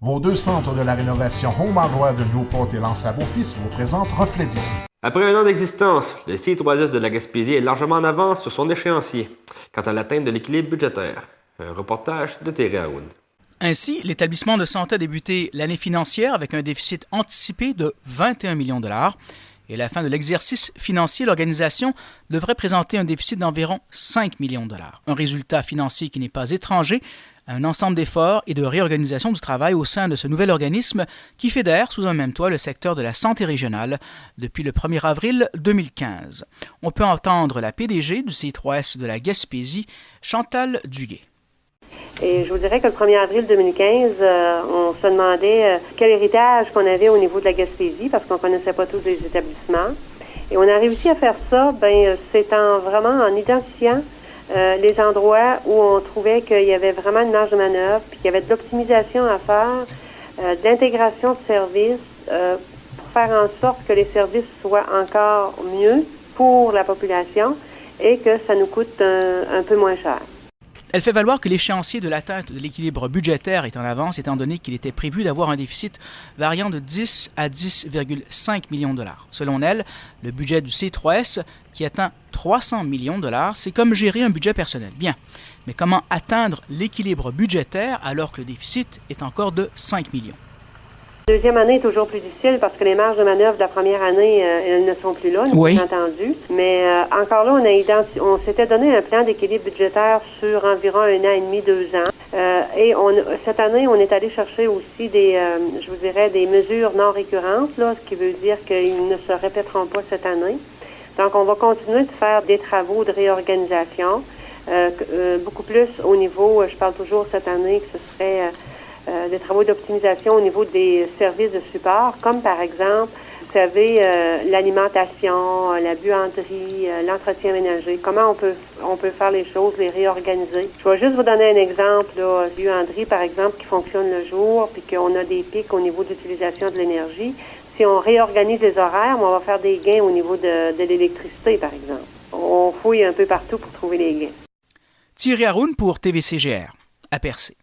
Vos deux centres de la rénovation Home Hardware de Newport et Lance à Beaufils vous présentent Reflet d'ici. Après un an d'existence, le C3S de la Gaspésie est largement en avance sur son échéancier quant à l'atteinte de l'équilibre budgétaire. Un reportage de Thierry Haroun. Ainsi, l'établissement de santé a débuté l'année financière avec un déficit anticipé de 21 millions de dollars. Et à la fin de l'exercice financier, l'organisation devrait présenter un déficit d'environ 5 millions de dollars. Un résultat financier qui n'est pas étranger à un ensemble d'efforts et de réorganisation du travail au sein de ce nouvel organisme qui fédère sous un même toit le secteur de la santé régionale depuis le 1er avril 2015. On peut entendre la PDG du C3S de la Gaspésie, Chantal Duguay. Et je vous dirais que le 1er avril 2015, on se demandait quel héritage qu'on avait au niveau de la Gaspésie, parce qu'on ne connaissait pas tous les établissements. Et on a réussi à faire ça, c'est vraiment en identifiant les endroits où on trouvait qu'il y avait vraiment une marge de manœuvre, puis qu'il y avait de l'optimisation à faire, de l'intégration de services, pour faire en sorte que les services soient encore mieux pour la population et que ça nous coûte un peu moins cher. Elle fait valoir que l'échéancier de l'atteinte de l'équilibre budgétaire est en avance, étant donné qu'il était prévu d'avoir un déficit variant de 10 à 10,5 millions de dollars. Selon elle, le budget du C3S, qui atteint 300 millions de dollars, c'est comme gérer un budget personnel. Bien, mais comment atteindre l'équilibre budgétaire alors que le déficit est encore de 5 millions? La deuxième année est toujours plus difficile parce que les marges de manœuvre de la première année, elles ne sont plus là, oui. Bien entendu. Mais encore là, on s'était donné un plan d'équilibre budgétaire sur environ 1 an et demi, 2 ans. Et cette année, on est allé chercher aussi des mesures non récurrentes, là, ce qui veut dire qu'ils ne se répéteront pas cette année. Donc, on va continuer de faire des travaux de réorganisation, beaucoup plus au niveau, je parle toujours cette année que ce serait des travaux d'optimisation au niveau des services de support, comme par exemple, vous savez, l'alimentation, la buanderie, l'entretien ménager. Comment on peut faire les choses, les réorganiser. Je vais juste vous donner un exemple, là, buanderie, par exemple, qui fonctionne le jour, puis qu'on a des pics au niveau d'utilisation de l'énergie. Si on réorganise les horaires, on va faire des gains au niveau de l'électricité, par exemple. On fouille un peu partout pour trouver les gains. Thierry Haroun pour TVCGR, à Percé.